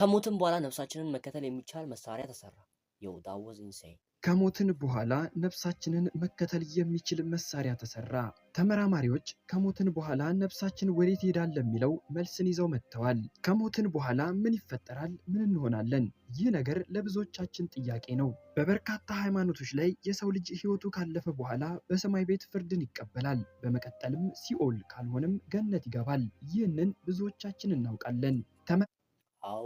ከሞትም በኋላ ነፍሳችንን መከተል የሚቻል መሳሪያ ተሰራ። ዮ that was insane። ከሞትን በኋላ ነፍሳችንን መከተል የሚችል መሳሪያ ተሰራ። ተመራማሪዎች ከሞትን በኋላ ነፍሳችን ወዴት ይሄዳል ለሚለው መልስን ይዘው መጥተዋል። ከሞትን በኋላ ምን ይፈጠራል? ምን እንሆናለን? ይህ ነገር ለብዙዎቻችን ጥያቄ ነው። በበርካታ ሃይማኖቶች ላይ የሰው ልጅ ሕይወቱ ካለፈ በኋላ በሰማይ ቤት ፍርድን ይቀበላል። በመቀጠልም ሲኦል ካልሆነም ገነት ይገባል። ይህንን ብዙዎቻችን እናውቃለን። አዎ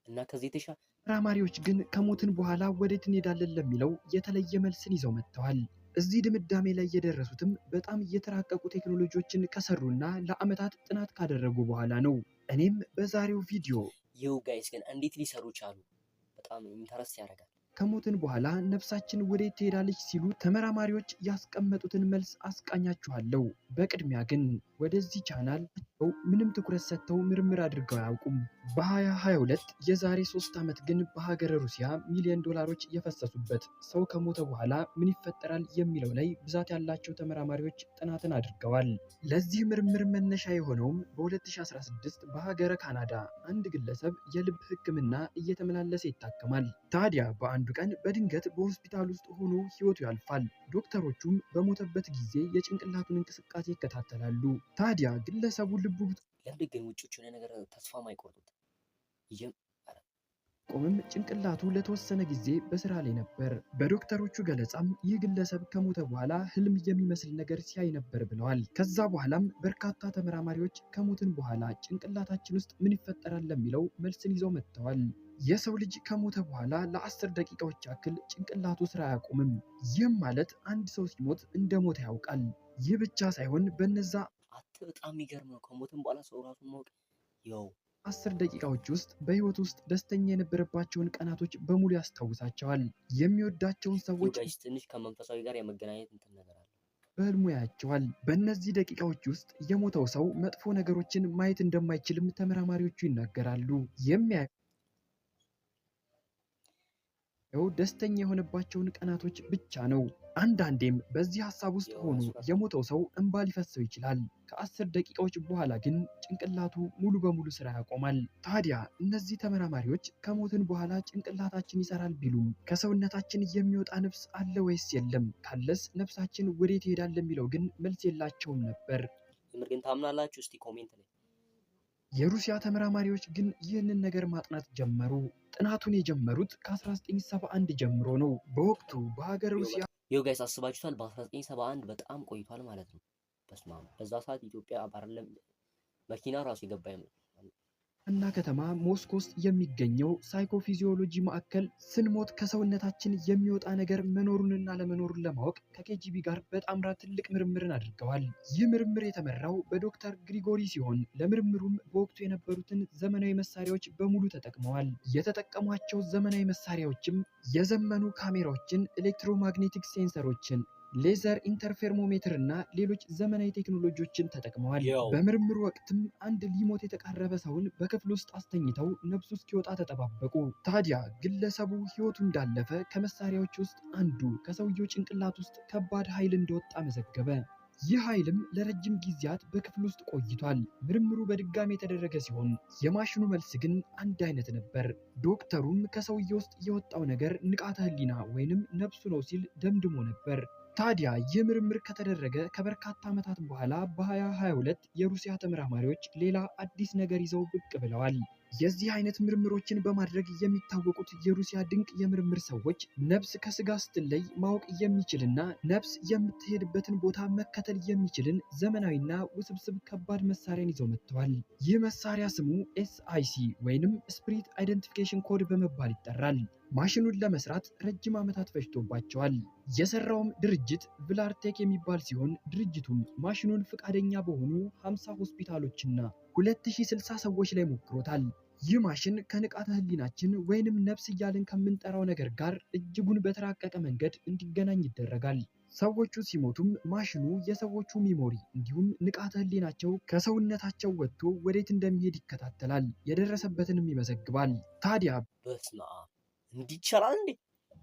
እና ከዚህ የተሻለ ተመራማሪዎች ግን ከሞትን በኋላ ወዴት እንሄዳለን ለሚለው የተለየ መልስን ይዘው መጥተዋል። እዚህ ድምዳሜ ላይ የደረሱትም በጣም የተራቀቁ ቴክኖሎጂዎችን ከሰሩና ለዓመታት ጥናት ካደረጉ በኋላ ነው። እኔም በዛሬው ቪዲዮ ጋይስ ግን እንዴት ሊሰሩ ቻሉ? በጣም ኢንተረስት ያደርጋል። ከሞትን በኋላ ነፍሳችን ወዴት ትሄዳለች ሲሉ ተመራማሪዎች ያስቀመጡትን መልስ አስቃኛችኋለሁ። በቅድሚያ ግን ወደዚህ ቻናል ምንም ትኩረት ሰጥተው ምርምር አድርገው አያውቁም። በ2022 የዛሬ 3 ዓመት ግን በሀገረ ሩሲያ ሚሊዮን ዶላሮች የፈሰሱበት ሰው ከሞተ በኋላ ምን ይፈጠራል የሚለው ላይ ብዛት ያላቸው ተመራማሪዎች ጥናትን አድርገዋል። ለዚህ ምርምር መነሻ የሆነውም በ2016 በሀገረ ካናዳ አንድ ግለሰብ የልብ ሕክምና እየተመላለሰ ይታከማል። ታዲያ በአንዱ ቀን በድንገት በሆስፒታል ውስጥ ሆኖ ህይወቱ ያልፋል። ዶክተሮቹም በሞተበት ጊዜ የጭንቅላቱን እንቅስቃሴ ይከታተላሉ። ታዲያ ግለሰቡ ልቡ ለምን ግን ውጪዎች የሆነ ነገር ተስፋ ማይቆርጡት? ቆምም ጭንቅላቱ ለተወሰነ ጊዜ በስራ ላይ ነበር። በዶክተሮቹ ገለጻም ይህ ግለሰብ ከሞተ በኋላ ህልም የሚመስል ነገር ሲያይ ነበር ብለዋል። ከዛ በኋላም በርካታ ተመራማሪዎች ከሞትን በኋላ ጭንቅላታችን ውስጥ ምን ይፈጠራል ለሚለው መልስን ይዘው መጥተዋል። የሰው ልጅ ከሞተ በኋላ ለ10 ደቂቃዎች ያክል ጭንቅላቱ ስራ አያቆምም። ይህም ማለት አንድ ሰው ሲሞት እንደሞተ ያውቃል። ይህ ብቻ ሳይሆን በነዛ በጣም የሚገርም ነው። ከሞትም በኋላ ሰው ራሱን ማወቅ 10 ደቂቃዎች ውስጥ በህይወት ውስጥ ደስተኛ የነበረባቸውን ቀናቶች በሙሉ ያስታውሳቸዋል። የሚወዳቸውን ሰዎች ትንሽ ከመንፈሳዊ ጋር የመገናኘት እንትን ነገር አለ። በህልሙ ያያቸዋል። በእነዚህ ደቂቃዎች ውስጥ የሞተው ሰው መጥፎ ነገሮችን ማየት እንደማይችልም ተመራማሪዎቹ ይናገራሉ። ደስተኛ የሆነባቸውን ቀናቶች ብቻ ነው። አንዳንዴም በዚህ ሀሳብ ውስጥ ሆኖ የሞተው ሰው እንባ ሊፈሰው ይችላል። ከ10 ደቂቃዎች በኋላ ግን ጭንቅላቱ ሙሉ በሙሉ ስራ ያቆማል። ታዲያ እነዚህ ተመራማሪዎች ከሞትን በኋላ ጭንቅላታችን ይሰራል ቢሉም ከሰውነታችን የሚወጣ ነፍስ አለ ወይስ የለም? ካለስ ነፍሳችን ወዴት ይሄዳል የሚለው ግን መልስ የላቸውም ነበር። የምር ግን ታምናላችሁ? እስቲ ኮሜንት ላይ። የሩሲያ ተመራማሪዎች ግን ይህንን ነገር ማጥናት ጀመሩ። ጥናቱን የጀመሩት ከ1971 ጀምሮ ነው። በወቅቱ በሀገር ሩሲያ ጋይስ አስባችሁታል? በ1971 በጣም ቆይቷል ማለት ነው። በስመ አብ። በዛ ሰዓት ኢትዮጵያ ባረለም መኪና ራሱ የገባ እና ከተማ ሞስኮ ውስጥ የሚገኘው ሳይኮፊዚዮሎጂ ማዕከል ስንሞት ከሰውነታችን የሚወጣ ነገር መኖሩንና ለመኖሩን ለማወቅ ከኬጂቢ ጋር በጣምራ ትልቅ ምርምርን አድርገዋል። ይህ ምርምር የተመራው በዶክተር ግሪጎሪ ሲሆን ለምርምሩም በወቅቱ የነበሩትን ዘመናዊ መሳሪያዎች በሙሉ ተጠቅመዋል። የተጠቀሟቸው ዘመናዊ መሳሪያዎችም የዘመኑ ካሜራዎችን፣ ኤሌክትሮማግኔቲክ ሴንሰሮችን፣ ሌዘር ኢንተርፌርሞሜትር እና ሌሎች ዘመናዊ ቴክኖሎጂዎችን ተጠቅመዋል። በምርምሩ ወቅትም አንድ ሊሞት የተቃረበ ሰውን በክፍል ውስጥ አስተኝተው ነፍሱ እስኪወጣ ተጠባበቁ። ታዲያ ግለሰቡ ህይወቱ እንዳለፈ ከመሳሪያዎች ውስጥ አንዱ ከሰውየው ጭንቅላት ውስጥ ከባድ ኃይል እንደወጣ መዘገበ። ይህ ኃይልም ለረጅም ጊዜያት በክፍል ውስጥ ቆይቷል። ምርምሩ በድጋሚ የተደረገ ሲሆን የማሽኑ መልስ ግን አንድ አይነት ነበር። ዶክተሩም ከሰውየው ውስጥ የወጣው ነገር ንቃተ ህሊና ወይንም ነፍሱ ነው ሲል ደምድሞ ነበር። ታዲያ ይህ ምርምር ከተደረገ ከበርካታ ዓመታት በኋላ በ2022 የሩሲያ ተመራማሪዎች ሌላ አዲስ ነገር ይዘው ብቅ ብለዋል። የዚህ አይነት ምርምሮችን በማድረግ የሚታወቁት የሩሲያ ድንቅ የምርምር ሰዎች ነፍስ ከስጋ ስትለይ ማወቅ የሚችልና ነፍስ የምትሄድበትን ቦታ መከተል የሚችልን ዘመናዊና ውስብስብ ከባድ መሳሪያን ይዘው መጥተዋል። ይህ መሳሪያ ስሙ SIC ወይንም ስፒሪት አይደንቲፊኬሽን ኮድ በመባል ይጠራል። ማሽኑን ለመስራት ረጅም ዓመታት ፈጅቶባቸዋል። የሰራውም ድርጅት ቭላርቴክ የሚባል ሲሆን ድርጅቱም ማሽኑን ፈቃደኛ በሆኑ 50 ሆስፒታሎችና 2060 ሰዎች ላይ ሞክሮታል። ይህ ማሽን ከንቃተ ህሊናችን ወይንም ነፍስ እያልን ከምንጠራው ነገር ጋር እጅጉን በተራቀቀ መንገድ እንዲገናኝ ይደረጋል። ሰዎቹ ሲሞቱም ማሽኑ የሰዎቹ ሚሞሪ እንዲሁም ንቃተ ህሊናቸው ከሰውነታቸው ወጥቶ ወዴት እንደሚሄድ ይከታተላል፣ የደረሰበትንም ይመዘግባል። ታዲያ በስመ አብ እንዲቻላል እንዴ?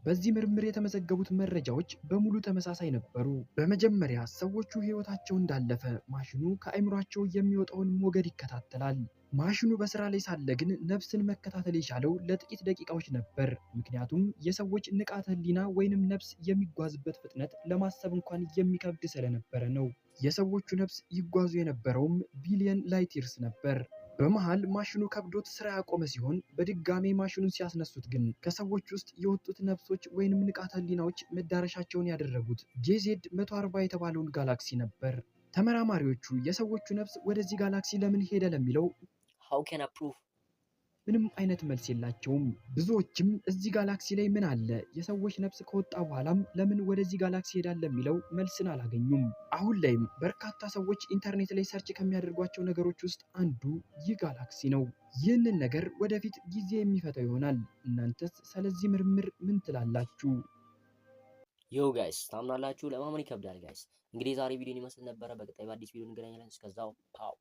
በዚህ ምርምር የተመዘገቡት መረጃዎች በሙሉ ተመሳሳይ ነበሩ። በመጀመሪያ ሰዎቹ ህይወታቸው እንዳለፈ ማሽኑ ከአእምሯቸው የሚወጣውን ሞገድ ይከታተላል። ማሽኑ በስራ ላይ ሳለ ግን ነፍስን መከታተል የቻለው ለጥቂት ደቂቃዎች ነበር። ምክንያቱም የሰዎች ንቃተ ህሊና ወይንም ነፍስ የሚጓዝበት ፍጥነት ለማሰብ እንኳን የሚከብድ ስለነበረ ነው። የሰዎቹ ነፍስ ይጓዙ የነበረውም ቢሊየን ላይት ይርስ ነበር። በመሃል ማሽኑ ከብዶት ስራ ያቆመ ሲሆን በድጋሜ ማሽኑን ሲያስነሱት ግን ከሰዎች ውስጥ የወጡት ነፍሶች ወይንም ንቃተ ህሊናዎች መዳረሻቸውን ያደረጉት ጄዜድ 140 የተባለውን ጋላክሲ ነበር። ተመራማሪዎቹ የሰዎቹ ነፍስ ወደዚህ ጋላክሲ ለምን ሄደ ለሚለው how can I prove ምንም አይነት መልስ የላቸውም። ብዙዎችም እዚህ ጋላክሲ ላይ ምን አለ፣ የሰዎች ነፍስ ከወጣ በኋላም ለምን ወደዚህ ጋላክሲ ሄዳል ለሚለው መልስን አላገኙም። አሁን ላይም በርካታ ሰዎች ኢንተርኔት ላይ ሰርች ከሚያደርጓቸው ነገሮች ውስጥ አንዱ ይህ ጋላክሲ ነው። ይህንን ነገር ወደፊት ጊዜ የሚፈታው ይሆናል። እናንተስ ስለዚህ ምርምር ምን ትላላችሁ? ዮ ጋይስ ታምናላችሁ? ለማመን ይከብዳል ጋይስ። እንግዲህ ዛሬ ቪዲዮን ይመስል ነበረ። በቀጣይ በአዲስ ቪዲዮ እንገናኛለን። እስከዛው ፓው